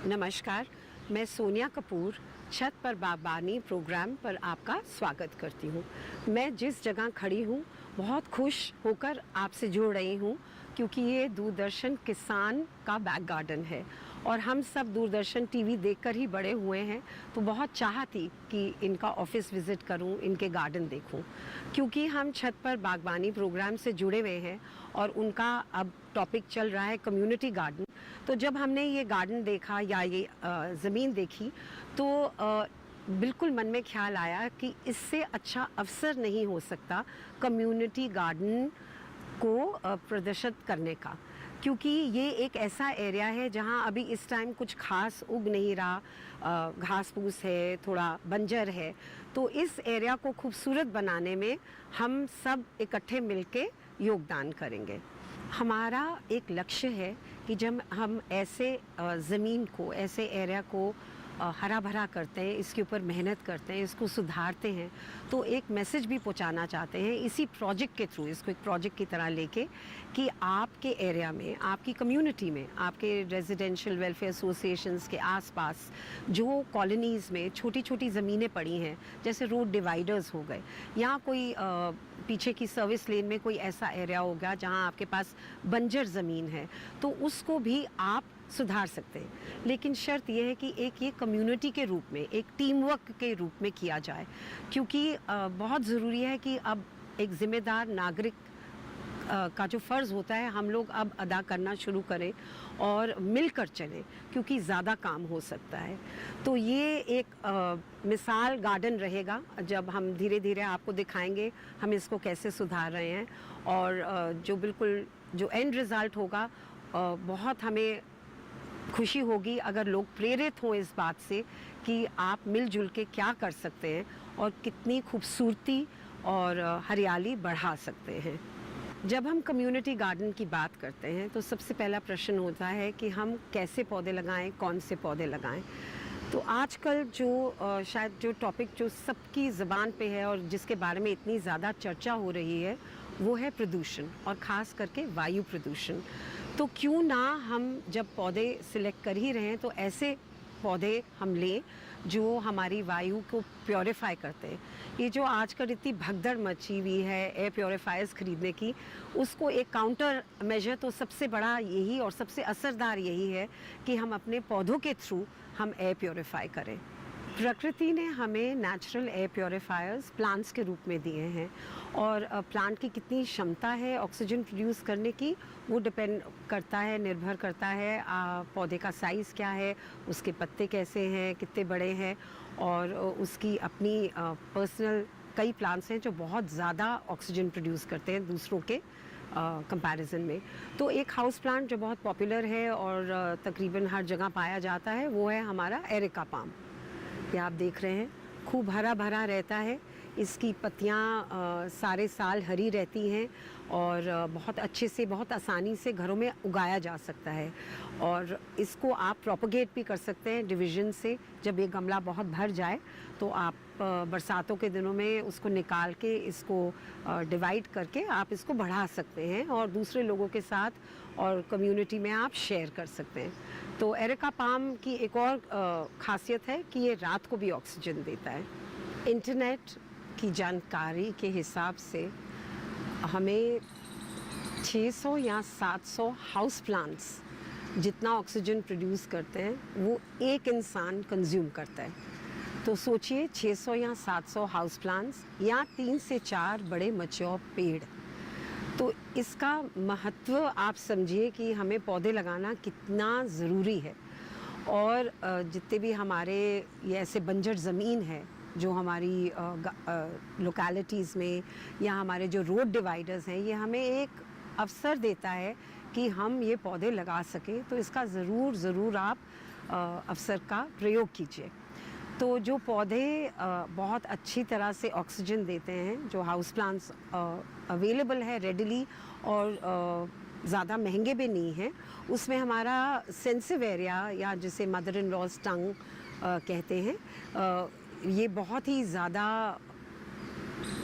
नमस्कार, मैं सोनिया कपूर छत पर बागबानी प्रोग्राम पर आपका स्वागत करती हूँ। मैं जिस जगह खड़ी हूँ बहुत खुश होकर आपसे जुड़ रही हूँ क्योंकि ये दूरदर्शन किसान का बैक गार्डन है और हम सब दूरदर्शन टीवी देखकर ही बड़े हुए हैं, तो बहुत चाह थी कि इनका ऑफिस विज़िट करूं, इनके गार्डन देखूं, क्योंकि हम छत पर बागबानी प्रोग्राम से जुड़े हुए हैं और उनका अब टॉपिक चल रहा है कम्युनिटी गार्डन। तो जब हमने ये गार्डन देखा या ये ज़मीन देखी तो बिल्कुल मन में ख्याल आया कि इससे अच्छा अवसर नहीं हो सकता कम्युनिटी गार्डन को प्रदर्शित करने का, क्योंकि ये एक ऐसा एरिया है जहाँ अभी इस टाइम कुछ खास उग नहीं रहा, घास फूस है, थोड़ा बंजर है। तो इस एरिया को खूबसूरत बनाने में हम सब इकट्ठे मिलके योगदान करेंगे। हमारा एक लक्ष्य है कि जब हम ऐसे ज़मीन को, ऐसे एरिया को हरा भरा करते हैं, इसके ऊपर मेहनत करते हैं, इसको सुधारते हैं, तो एक मैसेज भी पहुंचाना चाहते हैं इसी प्रोजेक्ट के थ्रू, इसको एक प्रोजेक्ट की तरह लेके कि आपके एरिया में, आपकी कम्युनिटी में, आपके रेजिडेंशियल वेलफेयर एसोसिएशंस के आसपास जो कॉलोनीज़ में छोटी छोटी ज़मीनें पड़ी हैं, जैसे रोड डिवाइडर्स हो गए या कोई पीछे की सर्विस लेन में कोई ऐसा एरिया हो गया जहाँ आपके पास बंजर ज़मीन है, तो उसको भी आप सुधार सकते हैं। लेकिन शर्त यह है कि एक ये कम्युनिटी के रूप में, एक टीम वर्क के रूप में किया जाए, क्योंकि बहुत ज़रूरी है कि अब एक ज़िम्मेदार नागरिक का जो फ़र्ज़ होता है हम लोग अब अदा करना शुरू करें और मिलकर चलें, क्योंकि ज़्यादा काम हो सकता है। तो ये एक मिसाल गार्डन रहेगा, जब हम धीरे धीरे आपको दिखाएंगे हम इसको कैसे सुधार रहे हैं और जो एंड रिज़ल्ट होगा, बहुत हमें खुशी होगी अगर लोग प्रेरित हों इस बात से कि आप मिलजुल के क्या कर सकते हैं और कितनी खूबसूरती और हरियाली बढ़ा सकते हैं। जब हम कम्युनिटी गार्डन की बात करते हैं तो सबसे पहला प्रश्न होता है कि हम कैसे पौधे लगाएं, कौन से पौधे लगाएं। तो आजकल जो शायद जो टॉपिक जो सबकी ज़बान पे है और जिसके बारे में इतनी ज़्यादा चर्चा हो रही है वो है प्रदूषण, और ख़ास करके वायु प्रदूषण। तो क्यों ना हम जब पौधे सिलेक्ट कर ही रहे हैं तो ऐसे पौधे हम लें जो हमारी वायु को प्योरीफाई करते हैं। ये जो आजकल इतनी भगदड़ मची हुई है एयर प्योरीफायर्स खरीदने की, उसको एक काउंटर मेजर तो सबसे बड़ा यही और सबसे असरदार यही है कि हम अपने पौधों के थ्रू हम एयर प्योरीफाई करें। प्रकृति ने हमें नेचुरल एयर प्योरीफायर्स प्लांट्स के रूप में दिए हैं और प्लांट की कितनी क्षमता है ऑक्सीजन प्रोड्यूस करने की, वो डिपेंड करता है, निर्भर करता है पौधे का साइज़ क्या है, उसके पत्ते कैसे हैं, कितने बड़े हैं, और उसकी अपनी पर्सनल कई प्लांट्स हैं जो बहुत ज़्यादा ऑक्सीजन प्रोड्यूस करते हैं दूसरों के कंपैरिजन में। तो एक हाउस प्लांट जो बहुत पॉपुलर है और तकरीबन हर जगह पाया जाता है वो है हमारा एरिका पाम। ये आप देख रहे हैं, खूब हरा भरा रहता है, इसकी पत्तियां सारे साल हरी रहती हैं और बहुत अच्छे से, बहुत आसानी से घरों में उगाया जा सकता है। और इसको आप प्रोपगेट भी कर सकते हैं डिवीज़न से। जब ये गमला बहुत भर जाए तो आप बरसातों के दिनों में उसको निकाल के, इसको डिवाइड करके आप इसको बढ़ा सकते हैं और दूसरे लोगों के साथ और कम्युनिटी में आप शेयर कर सकते हैं। तो एरिका पाम की एक और खासियत है कि ये रात को भी ऑक्सीजन देता है। इंटरनेट की जानकारी के हिसाब से हमें 600 या 700 हाउस प्लांट्स जितना ऑक्सीजन प्रोड्यूस करते हैं वो एक इंसान कंज्यूम करता है। तो सोचिए 600 या 700 हाउस प्लांट्स या 3 से 4 बड़े मैच्योर पेड़। तो इसका महत्व आप समझिए कि हमें पौधे लगाना कितना ज़रूरी है। और जितने भी हमारे ये ऐसे बंजर ज़मीन है जो हमारी लोकेलिटीज़ में या हमारे जो रोड डिवाइडर्स हैं, ये हमें एक अवसर देता है कि हम ये पौधे लगा सकें। तो इसका ज़रूर आप अवसर का प्रयोग कीजिए। तो जो पौधे बहुत अच्छी तरह से ऑक्सीजन देते हैं, जो हाउस प्लांट्स अवेलेबल है रेडिली और ज़्यादा महंगे भी नहीं हैं, उसमें हमारा सेंसिव एरिया या जिसे मदर इन लॉज टंग कहते हैं, ये बहुत ही ज़्यादा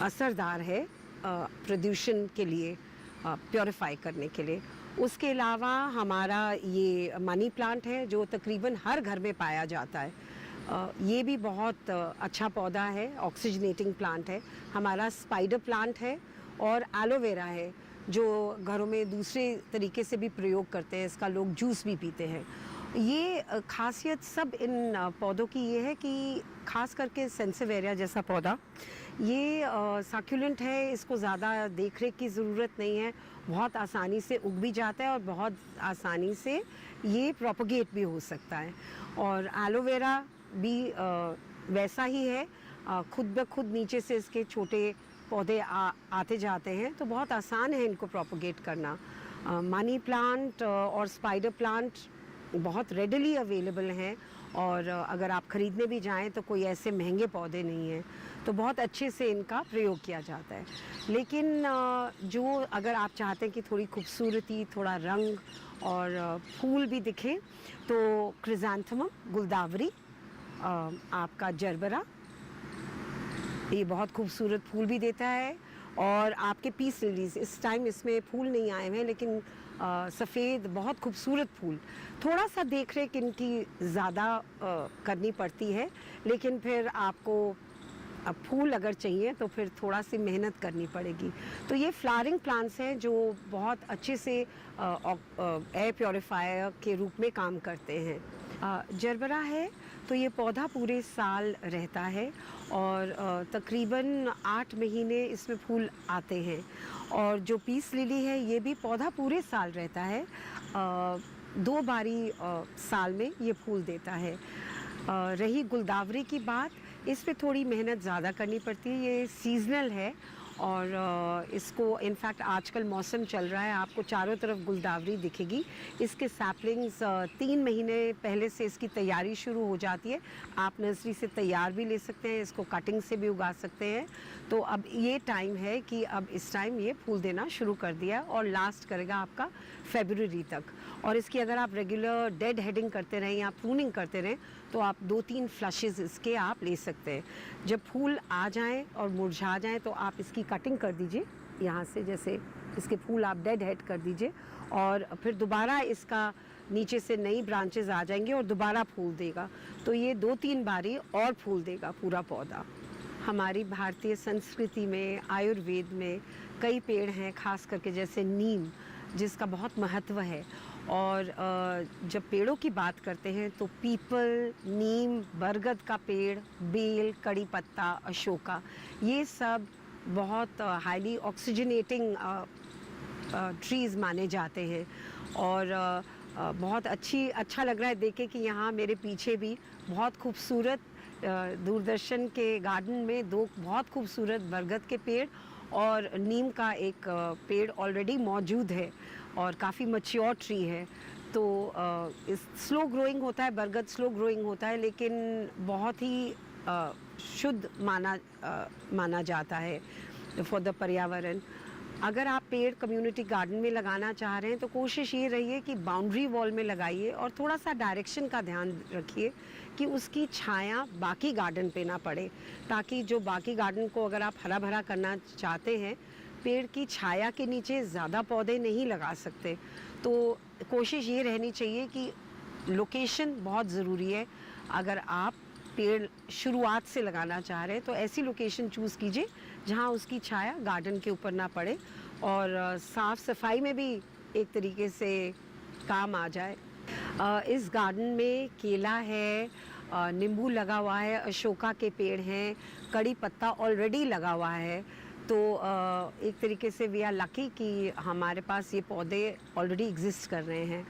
असरदार है प्रदूषण के लिए, प्योरीफाई करने के लिए। उसके अलावा हमारा ये मनी प्लांट है जो तकरीबन हर घर में पाया जाता है। ये भी बहुत अच्छा पौधा है, ऑक्सीजनेटिंग प्लांट है। हमारा स्पाइडर प्लांट है और एलोवेरा है जो घरों में दूसरे तरीके से भी प्रयोग करते हैं, इसका लोग जूस भी पीते हैं। ये खासियत सब इन पौधों की ये है कि खास करके सेंसेवेरिया जैसा पौधा ये सक्यूलेंट है, इसको ज़्यादा देख रेख की ज़रूरत नहीं है, बहुत आसानी से उग भी जाता है और बहुत आसानी से ये प्रोपगेट भी हो सकता है। और एलोवेरा भी वैसा ही है, खुद ब खुद नीचे से इसके छोटे पौधे आते जाते हैं, तो बहुत आसान है इनको प्रोपगेट करना। मनी प्लांट और स्पाइडर प्लांट बहुत रेडली अवेलेबल हैं और अगर आप ख़रीदने भी जाएं तो कोई ऐसे महंगे पौधे नहीं हैं, तो बहुत अच्छे से इनका प्रयोग किया जाता है। लेकिन जो अगर आप चाहते हैं कि थोड़ी खूबसूरती, थोड़ा रंग और फूल भी दिखें, तो क्रिज़ैंथेमम, गुलदावरी, आपका जरबरा, ये बहुत खूबसूरत फूल भी देता है। और आपके पीस लिलीज़, इस टाइम इसमें फूल नहीं आए हुए हैं, लेकिन सफ़ेद बहुत खूबसूरत फूल। थोड़ा सा देख रेख इनकी ज़्यादा करनी पड़ती है, लेकिन फिर आपको अब फूल अगर चाहिए तो फिर थोड़ा सी मेहनत करनी पड़ेगी। तो ये फ्लावरिंग प्लांट्स हैं जो बहुत अच्छे से एयर प्योरीफायर के रूप में काम करते हैं। जरबरा है तो ये पौधा पूरे साल रहता है और तकरीबन 8 महीने इसमें फूल आते हैं। और जो पीस लिली है ये भी पौधा पूरे साल रहता है, 2 बारी साल में ये फूल देता है। रही गुलदावरी की बात, इस पे थोड़ी मेहनत ज़्यादा करनी पड़ती है, ये सीज़नल है और इसको इनफैक्ट आजकल मौसम चल रहा है, आपको चारों तरफ गुलदावरी दिखेगी। इसके सैपलिंग्स 3 महीने पहले से इसकी तैयारी शुरू हो जाती है। आप नर्सरी से तैयार भी ले सकते हैं, इसको कटिंग से भी उगा सकते हैं। तो अब ये टाइम है कि अब इस टाइम ये फूल देना शुरू कर दिया और लास्ट करेगा आपका फरवरी तक। और इसकी अगर आप रेगुलर डेड हेडिंग करते रहें या प्रूनिंग करते रहें तो आप 2-3 फ्लशेस इसके आप ले सकते हैं। जब फूल आ जाएं और मुरझा जाएं तो आप इसकी कटिंग कर दीजिए यहाँ से, जैसे इसके फूल आप डेड हेड कर दीजिए और फिर दोबारा इसका नीचे से नई ब्रांचेस आ जाएंगे और दोबारा फूल देगा। तो ये 2-3 बारी और फूल देगा पूरा पौधा। हमारी भारतीय संस्कृति में, आयुर्वेद में कई पेड़ हैं, खास करके जैसे नीम, जिसका बहुत महत्व है। और जब पेड़ों की बात करते हैं तो पीपल, नीम, बरगद का पेड़, बेल, कड़ी पत्ता, अशोका, ये सब बहुत हाईली ऑक्सीजनेटिंग ट्रीज़ माने जाते हैं। और बहुत अच्छा लग रहा है देखे कि यहाँ मेरे पीछे भी बहुत खूबसूरत दूरदर्शन के गार्डन में 2 बहुत खूबसूरत बरगद के पेड़ और नीम का एक पेड़ ऑलरेडी मौजूद है और काफ़ी मैच्योर ट्री है। तो इस स्लो ग्रोइंग होता है, बरगद स्लो ग्रोइंग होता है, लेकिन बहुत ही शुद्ध माना जाता है फॉर द पर्यावरण। अगर आप पेड़ कम्युनिटी गार्डन में लगाना चाह रहे हैं तो कोशिश ये रही है कि बाउंड्री वॉल में लगाइए और थोड़ा सा डायरेक्शन का ध्यान रखिए कि उसकी छाया बाकी गार्डन पे ना पड़े, ताकि जो बाकी गार्डन को अगर आप हरा भरा करना चाहते हैं, पेड़ की छाया के नीचे ज़्यादा पौधे नहीं लगा सकते। तो कोशिश ये रहनी चाहिए कि लोकेशन बहुत ज़रूरी है। अगर आप पेड़ शुरुआत से लगाना चाह रहे हैं तो ऐसी लोकेशन चूज़ कीजिए जहां उसकी छाया गार्डन के ऊपर ना पड़े और साफ़ सफाई में भी एक तरीके से काम आ जाए। इस गार्डन में केला है, नींबू लगा हुआ है, अशोका के पेड़ हैं, कड़ी पत्ता ऑलरेडी लगा हुआ है। तो एक तरीके से वी आर लकी कि हमारे पास ये पौधे ऑलरेडी एग्जिस्ट कर रहे हैं।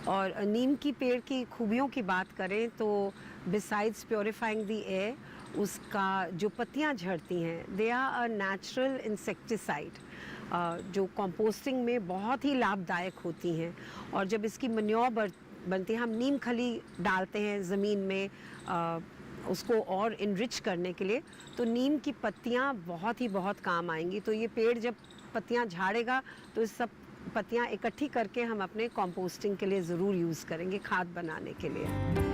और नीम की पेड़ की खूबियों की बात करें तो बिसाइड्स प्योरीफाइंग द एयर, उसका जो पत्तियां झड़ती हैं, they are a natural insecticide जो कंपोस्टिंग में बहुत ही लाभदायक होती हैं। और जब इसकी मन्योर बनती है, हम नीम खली डालते हैं ज़मीन में उसको और इनरिच करने के लिए, तो नीम की पत्तियां बहुत काम आएंगी। तो ये पेड़ जब पत्तियां झाड़ेगा तो इस सब पत्तियां इकट्ठी करके हम अपने कंपोस्टिंग के लिए ज़रूर यूज़ करेंगे, खाद बनाने के लिए।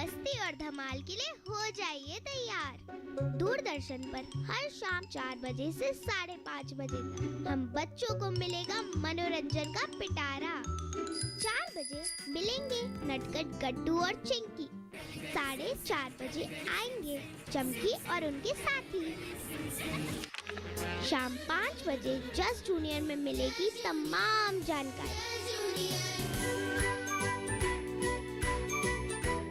मस्ती और धमाल के लिए हो जाइए तैयार। दूरदर्शन पर हर शाम 4 बजे से 5:30 बजे तक हम बच्चों को मिलेगा मनोरंजन का पिटारा। 4 बजे मिलेंगे नटखट गड्डू और चिंकी। 4:30 बजे आएंगे चमकी और उनके साथी। शाम 5 बजे जस्ट जूनियर में मिलेगी तमाम जानकारी।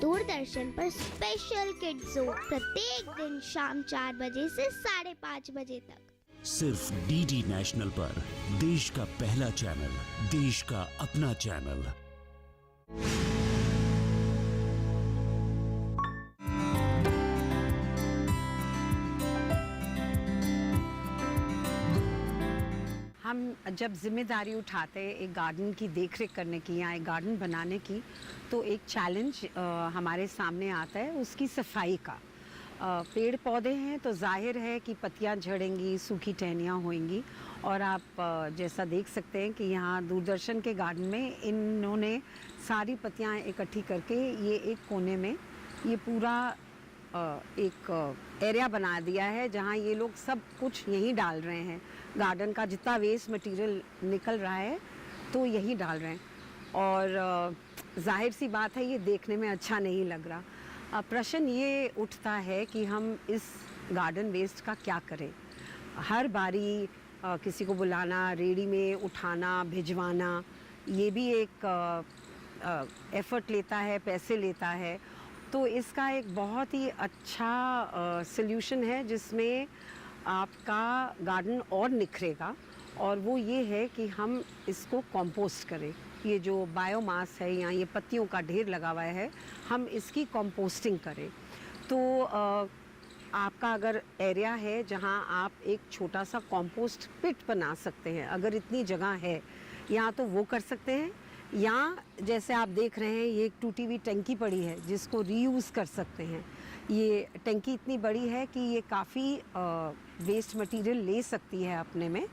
दूरदर्शन पर स्पेशल किड्स जोन प्रत्येक दिन शाम 4 बजे से 5:30 बजे तक। सिर्फ डीडी नेशनल पर, देश का पहला चैनल, देश का अपना चैनल। हम जब जिम्मेदारी उठाते हैं एक गार्डन की देखरेख करने की या एक गार्डन बनाने की, तो एक चैलेंज हमारे सामने आता है उसकी सफाई का। पेड़ पौधे हैं तो जाहिर है कि पत्तियां झड़ेंगी, सूखी टहनियाँ होंगी, और आप जैसा देख सकते हैं कि यहाँ दूरदर्शन के गार्डन में इन्होंने सारी पत्तियां इकट्ठी करके ये एक कोने में ये पूरा एक एरिया बना दिया है जहाँ ये लोग सब कुछ यहीं डाल रहे हैं। गार्डन का जितना वेस्ट मटेरियल निकल रहा है तो यही डाल रहे हैं, और जाहिर सी बात है ये देखने में अच्छा नहीं लग रहा। प्रश्न ये उठता है कि हम इस गार्डन वेस्ट का क्या करें। हर बारी किसी को बुलाना, रेडी में उठाना, भिजवाना, ये भी एक एफ़र्ट लेता है, पैसे लेता है। तो इसका एक बहुत ही अच्छा सल्यूशन है जिसमें आपका गार्डन और निखरेगा, और वो ये है कि हम इसको कंपोस्ट करें। ये जो बायोमास है या ये पत्तियों का ढेर लगा हुआ है, हम इसकी कंपोस्टिंग करें। तो आपका अगर एरिया है जहाँ आप एक छोटा सा कंपोस्ट पिट बना सकते हैं, अगर इतनी जगह है, या तो वो कर सकते हैं, या जैसे आप देख रहे हैं ये एक टूटी हुई टंकी पड़ी है जिसको रीयूज़ कर सकते हैं। ये टंकी इतनी बड़ी है कि ये काफ़ी वेस्ट मटेरियल ले सकती है अपने में,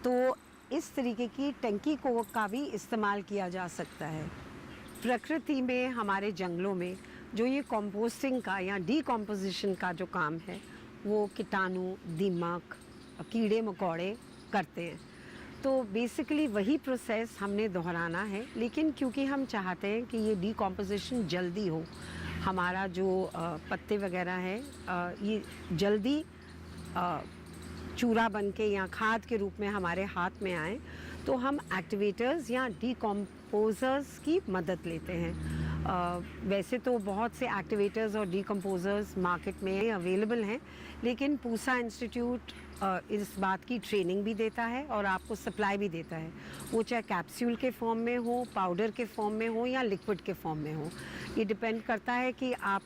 तो इस तरीके की टंकी को का भी इस्तेमाल किया जा सकता है। प्रकृति में, हमारे जंगलों में जो ये कंपोस्टिंग का या डीकम्पोजिशन का जो काम है वो कीटाणु, दीमक, कीड़े मकोड़े करते हैं। तो बेसिकली वही प्रोसेस हमने दोहराना है, लेकिन क्योंकि हम चाहते हैं कि ये डीकम्पोजिशन जल्दी हो, हमारा जो पत्ते वगैरह है ये जल्दी चूरा बन के या खाद के रूप में हमारे हाथ में आए, तो हम एक्टिवेटर्स या डीकम्पोजर्स की मदद लेते हैं। वैसे तो बहुत से एक्टिवेटर्स और डीकम्पोजर्स मार्केट में अवेलेबल हैं, लेकिन पूसा इंस्टीट्यूट इस बात की ट्रेनिंग भी देता है और आपको सप्लाई भी देता है, वो चाहे कैप्सूल के फॉर्म में हो, पाउडर के फॉर्म में हो या लिक्विड के फॉर्म में हो। ये डिपेंड करता है कि आप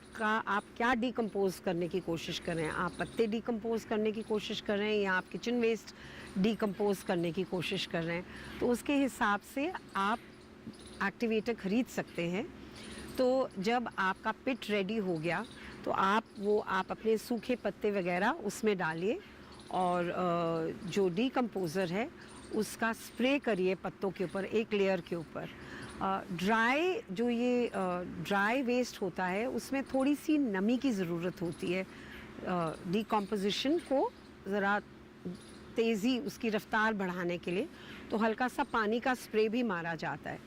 क्या डीकम्पोज करने की कोशिश कर रहे हैं। आप पत्ते डीकम्पोज करने की कोशिश कर रहे हैं या आप किचन वेस्ट डीकम्पोज करने की कोशिश कर रहे हैं, तो उसके हिसाब से आप एक्टिवेटर ख़रीद सकते हैं। तो जब आपका पिट रेडी हो गया तो आप अपने सूखे पत्ते वगैरह उसमें डालिए, और जो डीकम्पोज़र है उसका स्प्रे करिए पत्तों के ऊपर, एक लेयर के ऊपर। ड्राई वेस्ट होता है उसमें थोड़ी सी नमी की ज़रूरत होती है, डीकम्पोजिशन को ज़रा तेज़ी, उसकी रफ्तार बढ़ाने के लिए, तो हल्का सा पानी का स्प्रे भी मारा जाता है।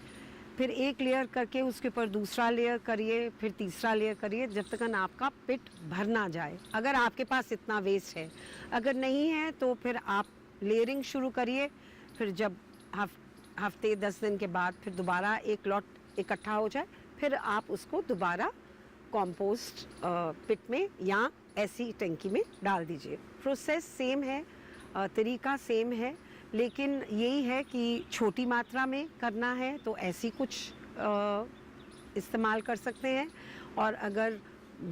फिर एक लेयर करके उसके ऊपर दूसरा लेयर करिए, फिर तीसरा लेयर करिए, जब तक आपका पिट भर ना जाए, अगर आपके पास इतना वेस्ट है। अगर नहीं है तो फिर आप लेयरिंग शुरू करिए, फिर जब हफ्ते 10 दिन के बाद फिर दोबारा एक लॉट इकट्ठा हो जाए, फिर आप उसको दोबारा कंपोस्ट पिट में या ऐसी टंकी में डाल दीजिए। प्रोसेस सेम है, तरीका सेम है, लेकिन यही है कि छोटी मात्रा में करना है तो ऐसी कुछ इस्तेमाल कर सकते हैं, और अगर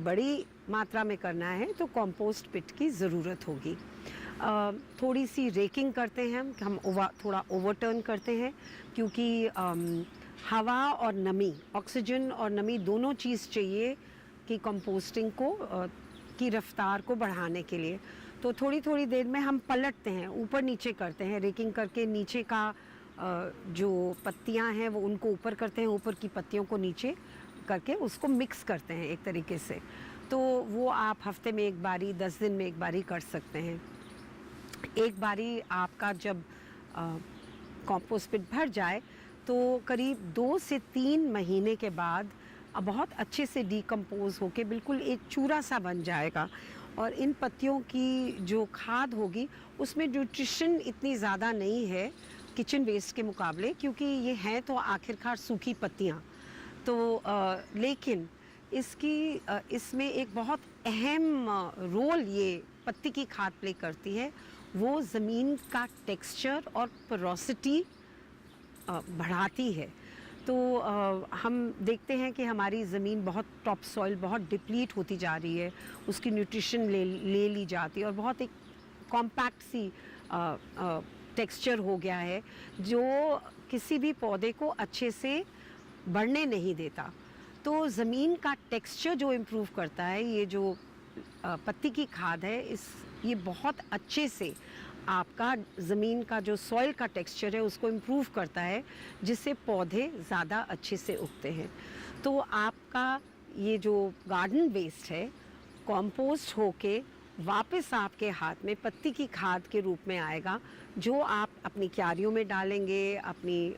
बड़ी मात्रा में करना है तो कंपोस्ट पिट की ज़रूरत होगी। थोड़ी सी रेकिंग करते हैं हम, थोड़ा ओवरटर्न करते हैं, क्योंकि हवा और नमी, ऑक्सीजन और नमी दोनों चीज़ चाहिए कि कंपोस्टिंग को की रफ्तार को बढ़ाने के लिए। तो थोड़ी थोड़ी देर में हम पलटते हैं, ऊपर नीचे करते हैं, रेकिंग करके नीचे का जो पत्तियां हैं वो उनको ऊपर करते हैं, ऊपर की पत्तियों को नीचे, करके उसको मिक्स करते हैं एक तरीके से। तो वो आप हफ्ते में एक बारी, 10 दिन में एक बारी कर सकते हैं। एक बारी आपका जब कंपोस्ट पिट भर जाए तो करीब 2 से 3 महीने के बाद बहुत अच्छे से डिकम्पोज होके बिल्कुल एक चूरा सा बन जाएगा। और इन पत्तियों की जो खाद होगी उसमें न्यूट्रिशन इतनी ज़्यादा नहीं है किचन वेस्ट के मुकाबले, क्योंकि ये हैं तो आखिरकार सूखी पत्तियाँ। तो लेकिन इसमें एक बहुत अहम रोल ये पत्ती की खाद प्ले करती है। वो ज़मीन का टेक्सचर और पोरोसिटी बढ़ाती है। तो हम देखते हैं कि हमारी ज़मीन बहुत टॉप सॉइल बहुत डिप्लीट होती जा रही है, उसकी न्यूट्रिशन ले ली जाती है और बहुत एक कॉम्पैक्ट सी टेक्सचर हो गया है जो किसी भी पौधे को अच्छे से बढ़ने नहीं देता। तो ज़मीन का टेक्सचर जो इम्प्रूव करता है, ये जो पत्ती की खाद है, ये बहुत अच्छे से आपका ज़मीन का जो सॉइल का टेक्सचर है उसको इम्प्रूव करता है, जिससे पौधे ज़्यादा अच्छे से उगते हैं। तो आपका ये जो गार्डन वेस्ट है कंपोस्ट होके वापस आपके हाथ में पत्ती की खाद के रूप में आएगा, जो आप अपनी क्यारियों में डालेंगे, अपनी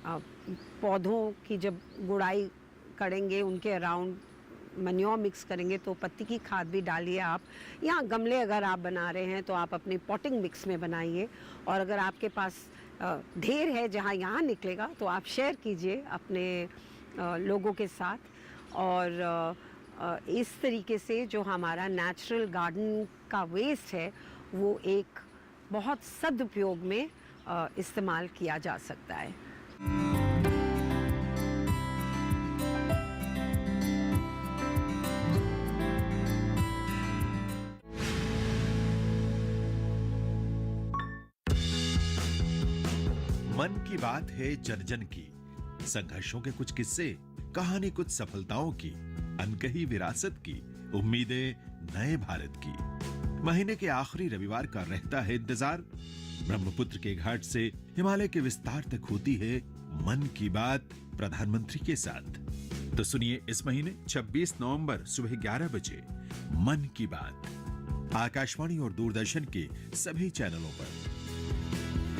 पौधों की जब गुड़ाई करेंगे, उनके अराउंड मन्योर मिक्स करेंगे तो पत्ती की खाद भी डालिए आप। या गमले अगर आप बना रहे हैं तो आप अपनी पॉटिंग मिक्स में बनाइए। और अगर आपके पास ढेर है जहाँ यहाँ निकलेगा तो आप शेयर कीजिए अपने लोगों के साथ। और इस तरीके से जो हमारा नेचुरल गार्डन का वेस्ट है वो एक बहुत सदुपयोग में इस्तेमाल किया जा सकता है। मन की बात है जन जन की, संघर्षों के कुछ किस्से, कहानी कुछ सफलताओं की, अनकही विरासत की, उम्मीदें नए भारत की। महीने के आखिरी रविवार का रहता है इंतजार। ब्रह्मपुत्र के घाट से हिमालय के विस्तार तक होती है मन की बात प्रधानमंत्री के साथ। तो सुनिए इस महीने 26 नवंबर सुबह 11 बजे मन की बात आकाशवाणी और दूरदर्शन के सभी चैनलों पर।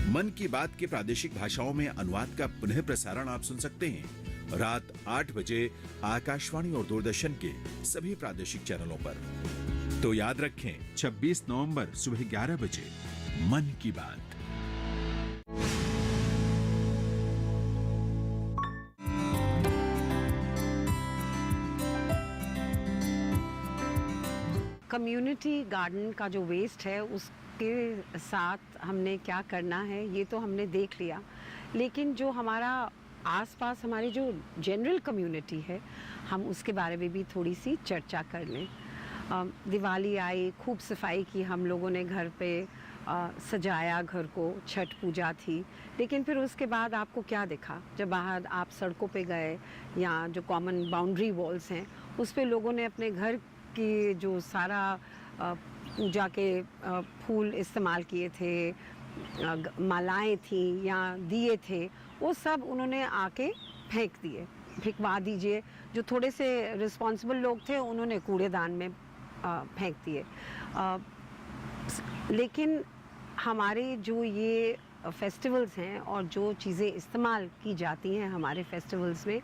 मन की बात के प्रादेशिक भाषाओं में अनुवाद का पुनः प्रसारण आप सुन सकते हैं रात 8 बजे आकाशवाणी और दूरदर्शन के सभी प्रादेशिक चैनलों पर। तो याद रखें 26 नवंबर सुबह 11 बजे मन की बात। कम्युनिटी गार्डन का जो वेस्ट है उसके साथ हमने क्या करना है ये तो हमने देख लिया, लेकिन जो हमारा आसपास हमारी जो जनरल कम्युनिटी है हम उसके बारे में भी थोड़ी सी चर्चा कर लें। दिवाली आई, खूब सफाई की हम लोगों ने घर पे, सजाया घर को, छठ पूजा थी। लेकिन फिर उसके बाद आपको क्या दिखा? जब बाहर आप सड़कों पे गए या जो कॉमन बाउंड्री वॉल्स हैं उस पे लोगों ने अपने घर की जो सारा पूजा के फूल इस्तेमाल किए थे, मालाएं थी या दिए थे, वो सब उन्होंने आके फेंक दिए, फेंकवा दीजिए। जो थोड़े से रिस्पॉन्सिबल लोग थे उन्होंने कूड़ेदान में फेंक दिए। लेकिन हमारे जो ये फेस्टिवल्स हैं और जो चीज़ें इस्तेमाल की जाती हैं हमारे फेस्टिवल्स में,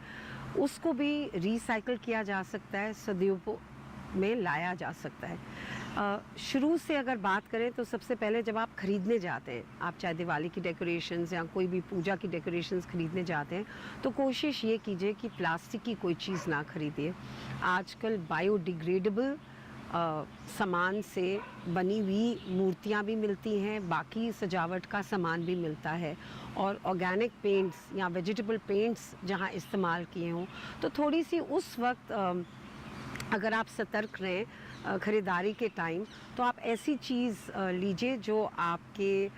उसको भी रिसाइकल किया जा सकता है, सदुपयोग में लाया जा सकता है। शुरू से अगर बात करें तो सबसे पहले जब आप ख़रीदने जाते हैं, आप चाहे दिवाली की डेकोरेशंस या कोई भी पूजा की डेकोरेशंस ख़रीदने जाते हैं, तो कोशिश ये कीजिए कि प्लास्टिक की कोई चीज़ ना ख़रीदिए। आजकल बायोडिग्रेडेबल सामान से बनी हुई मूर्तियाँ भी मिलती हैं, बाकी सजावट का सामान भी मिलता है, और ऑर्गेनिक पेंट्स या वेजिटेबल पेंट्स जहाँ इस्तेमाल किए हों तो थोड़ी सी उस वक्त अगर आप सतर्क रहें ख़रीदारी के टाइम, तो आप ऐसी चीज़ लीजिए जो आपके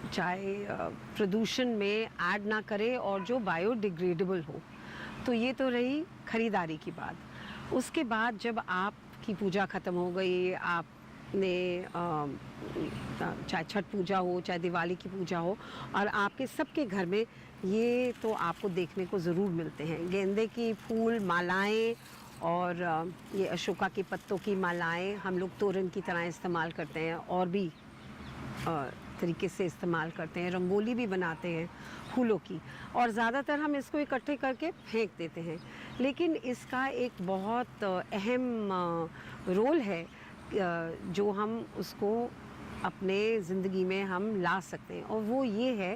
चाहे प्रदूषण में ऐड ना करे और जो बायोडिग्रेडेबल हो। तो ये तो रही ख़रीदारी की बात। उसके बाद जब आपकी पूजा ख़त्म हो गई, आपने चाहे छठ पूजा हो चाहे दिवाली की पूजा हो, और आपके सबके घर में ये तो आपको देखने को ज़रूर मिलते हैं। गेंदे की फूल मालाएं और ये अशोका के पत्तों की मालाएं हम लोग तोरण की तरह इस्तेमाल करते हैं और भी तरीके से इस्तेमाल करते हैं। रंगोली भी बनाते हैं फूलों की, और ज़्यादातर हम इसको इकट्ठे करके फेंक देते हैं। लेकिन इसका एक बहुत अहम रोल है जो हम उसको अपने ज़िंदगी में हम ला सकते हैं, और वो ये है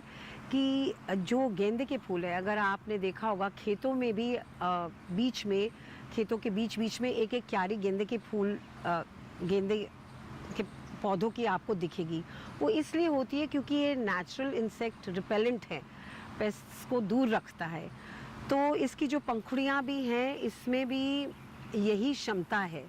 कि जो गेंदे के फूल है, अगर आपने देखा होगा खेतों में भी बीच में, खेतों के बीच बीच में एक एक क्यारी गेंदे के फूल, गेंदे के पौधों की आपको दिखेगी। वो इसलिए होती है क्योंकि ये नेचुरल इंसेक्ट रिपेलेंट है, पेस्ट्स को दूर रखता है। तो इसकी जो पंखुड़ियाँ भी हैं, इसमें भी यही क्षमता है,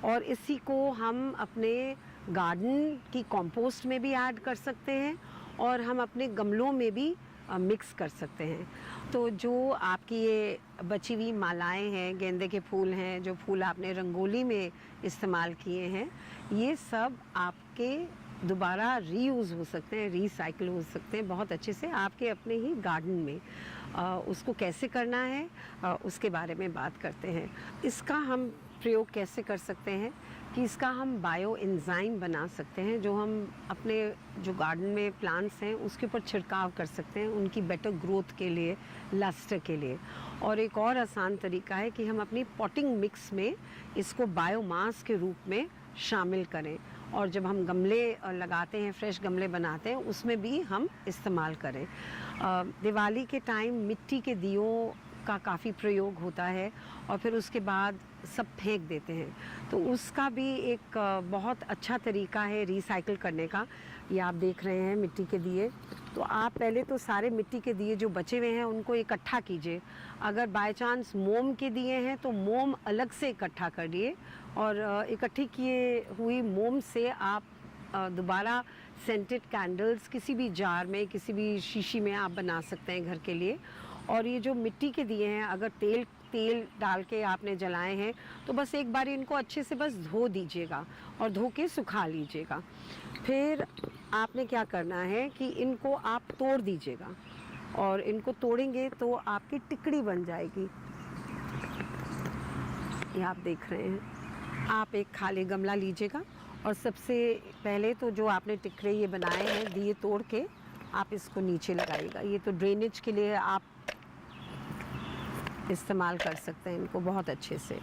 और इसी को हम अपने गार्डन की कंपोस्ट में भी ऐड कर सकते हैं और हम अपने गमलों में भी मिक्स कर सकते हैं। तो जो आपकी ये बची हुई मालाएं हैं, गेंदे के फूल हैं, जो फूल आपने रंगोली में इस्तेमाल किए हैं, ये सब आपके दोबारा रीयूज़ हो सकते हैं, रीसाइकिल हो सकते हैं बहुत अच्छे से आपके अपने ही गार्डन में। उसको कैसे करना है उसके बारे में बात करते हैं। इसका हम प्रयोग कैसे कर सकते हैं कि इसका हम बायो एंजाइम बना सकते हैं, जो हम अपने जो गार्डन में प्लांट्स हैं उसके ऊपर छिड़काव कर सकते हैं उनकी बेटर ग्रोथ के लिए, लस्टर के लिए। और एक और आसान तरीका है कि हम अपनी पॉटिंग मिक्स में इसको बायोमास के रूप में शामिल करें, और जब हम गमले लगाते हैं, फ्रेश गमले बनाते हैं, उसमें भी हम इस्तेमाल करें। दिवाली के टाइम मिट्टी के दियों का काफ़ी प्रयोग होता है और फिर उसके बाद सब फेंक देते हैं, तो उसका भी एक बहुत अच्छा तरीका है रिसाइकिल करने का। ये आप देख रहे हैं मिट्टी के दिए, तो आप पहले तो सारे मिट्टी के दिए जो बचे हुए हैं उनको इकट्ठा कीजिए। अगर बाय चांस मोम के दिए हैं तो मोम अलग से इकट्ठा करिए, और इकट्ठी किए हुई मोम से आप दोबारा सेंटेड कैंडल्स किसी भी जार में, किसी भी शीशी में आप बना सकते हैं घर के लिए। और ये जो मिट्टी के दिए हैं, अगर तेल डाल के आपने जलाए हैं तो बस एक बार इनको अच्छे से बस धो दीजिएगा और धो के सुखा लीजिएगा। फिर आपने क्या करना है कि इनको आप तोड़ दीजिएगा, और इनको तोड़ेंगे तो आपकी टिकड़ी बन जाएगी। ये आप देख रहे हैं। आप एक खाली गमला लीजिएगा और सबसे पहले तो जो आपने टिकड़े ये बनाए हैं दिए तोड़ के, आप इसको नीचे लगाइएगा। ये तो ड्रेनेज के लिए आप इस्तेमाल कर सकते हैं इनको बहुत अच्छे से।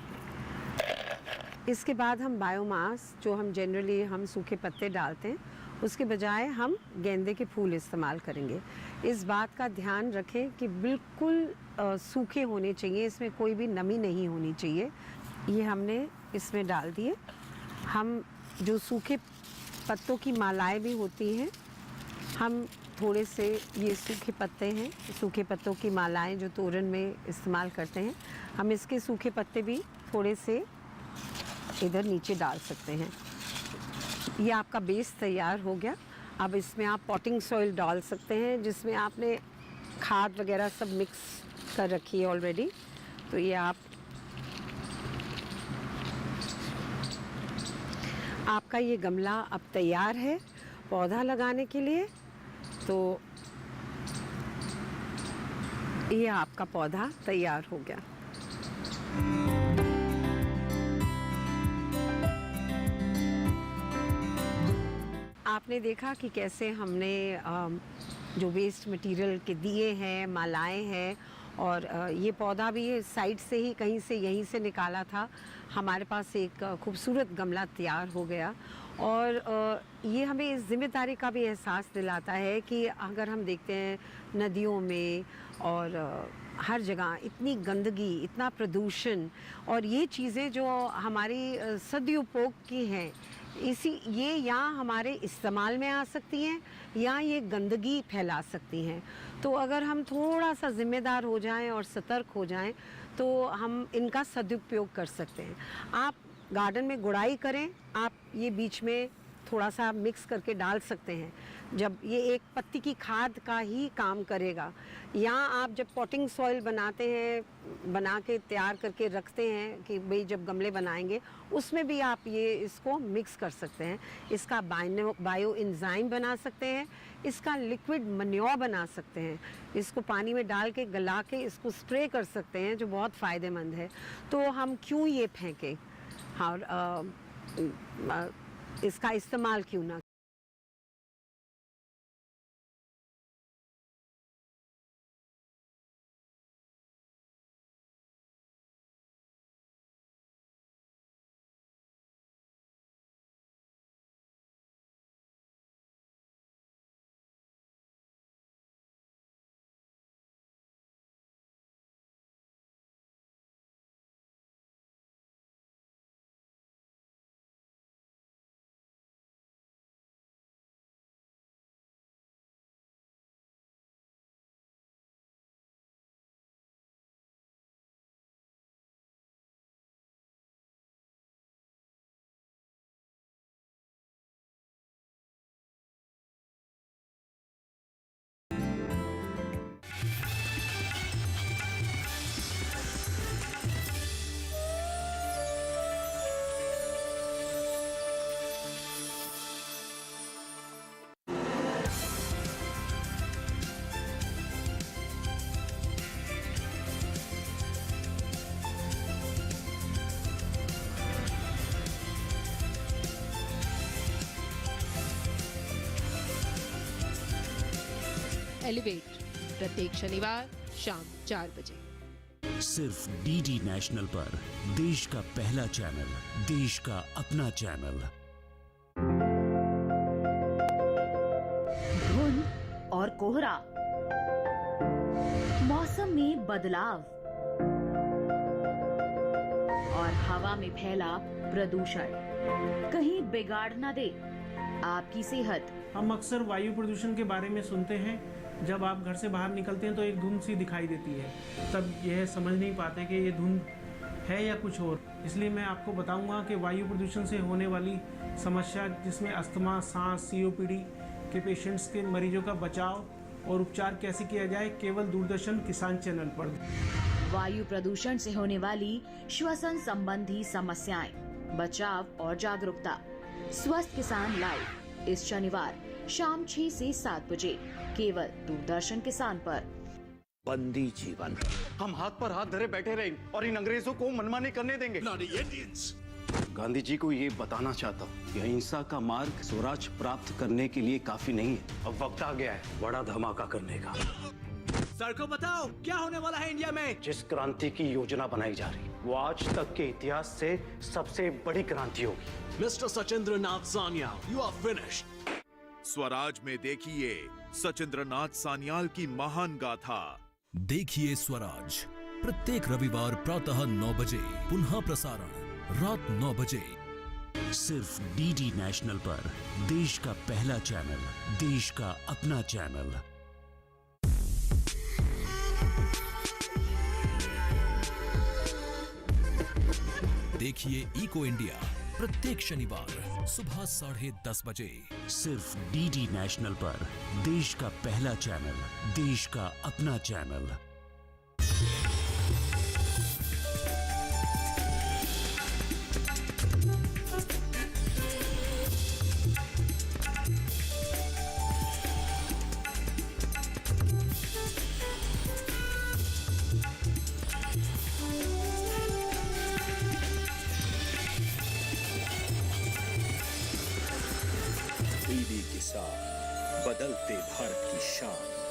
इसके बाद हम बायोमास, जो हम जनरली हम सूखे पत्ते डालते हैं, उसके बजाय हम गेंदे के फूल इस्तेमाल करेंगे। इस बात का ध्यान रखें कि बिल्कुल सूखे होने चाहिए, इसमें कोई भी नमी नहीं होनी चाहिए। ये हमने इसमें डाल दिए। हम जो सूखे पत्तों की मालाएं भी होती हैं, हम थोड़े से ये सूखे पत्ते हैं, सूखे पत्तों की मालाएं जो तोरण में इस्तेमाल करते हैं, हम इसके सूखे पत्ते भी थोड़े से इधर नीचे डाल सकते हैं। ये आपका बेस तैयार हो गया। अब इसमें आप पॉटिंग सॉइल डाल सकते हैं, जिसमें आपने खाद वगैरह सब मिक्स कर रखी है ऑलरेडी। तो ये आपका ये गमला अब तैयार है पौधा लगाने के लिए। तो ये आपका पौधा तैयार हो गया। आपने देखा कि कैसे हमने जो वेस्ट मटेरियल के दिए हैं, मालाएं हैं, और ये पौधा भी साइड से ही कहीं से यहीं से निकाला था। हमारे पास एक खूबसूरत गमला तैयार हो गया, और ये हमें इस जिम्मेदारी का भी एहसास दिलाता है कि अगर हम देखते हैं नदियों में और हर जगह इतनी गंदगी, इतना प्रदूषण, और ये चीज़ें जो हमारी सदुपयोग की हैं, ये या हमारे इस्तेमाल में आ सकती हैं या ये गंदगी फैला सकती हैं। तो अगर हम थोड़ा सा ज़िम्मेदार हो जाएं और सतर्क हो जाएं तो हम इनका सदुपयोग कर सकते हैं। आप गार्डन में गुड़ाई करें, आप ये बीच में थोड़ा सा मिक्स करके डाल सकते हैं, जब ये एक पत्ती की खाद का ही काम करेगा। यहाँ आप जब पॉटिंग सॉइल बनाते हैं, बना के तैयार करके रखते हैं कि भाई जब गमले बनाएंगे, उसमें भी आप ये इसको मिक्स कर सकते हैं। इसका बायो एंजाइम बना सकते हैं, इसका लिक्विड मन्योर बना सकते हैं, इसको पानी में डाल के गला के इसको स्प्रे कर सकते हैं, जो बहुत फ़ायदेमंद है। तो हम क्यों ये फेंकें, और इसका इस्तेमाल क्यों ना। एलिवेट प्रत्येक शनिवार शाम 4 बजे सिर्फ डीडी नेशनल पर, देश का पहला चैनल, देश का अपना चैनल। धुंध और कोहरा, मौसम में बदलाव और हवा में फैला प्रदूषण कहीं बिगाड़ न दे आपकी सेहत। हम अक्सर वायु प्रदूषण के बारे में सुनते हैं। जब आप घर से बाहर निकलते हैं तो एक धुंध सी दिखाई देती है, तब यह समझ नहीं पाते कि ये धुंध है या कुछ और। इसलिए मैं आपको बताऊंगा कि वायु प्रदूषण से होने वाली समस्या, जिसमें अस्थमा, सांस, COPD के पेशेंट्स के मरीजों का बचाव और उपचार कैसे किया जाए, केवल दूरदर्शन किसान चैनल पर। वायु प्रदूषण से होने वाली श्वसन संबंधी समस्याएं, बचाव और जागरूकता। स्वस्थ किसान लाइव इस शनिवार शाम 6 से 7 बजे केवल दूरदर्शन किसान पर। बंदी जीवन, हम हाथ पर हाथ धरे बैठे रहे और इन अंग्रेजों को मनमानी करने देंगे। गांधी जी को ये बताना चाहता हूँ कि अहिंसा का मार्ग स्वराज प्राप्त करने के लिए काफी नहीं है। अब वक्त आ गया है बड़ा धमाका करने का। सर को बताओ क्या होने वाला है इंडिया में। जिस क्रांति की योजना बनाई जा रही है, वो आज तक के इतिहास से सबसे बड़ी क्रांति होगी। Mister Sachindra Nath Sanyal, you are finished. Swaraj में देखिए सचिंद्र नाथ सान्याल की महान गाथा। देखिए स्वराज प्रत्येक रविवार प्रातः 9 बजे, पुनः प्रसारण रात 9 बजे। सिर्फ डीडी नेशनल पर, देश का पहला चैनल, देश का अपना चैनल। देखिए इको इंडिया प्रत्येक शनिवार सुबह 10:30 बजे। सिर्फ डीडी नेशनल पर, देश का पहला चैनल, देश का अपना चैनल। डीडी किसान, बदलते भारत की शान।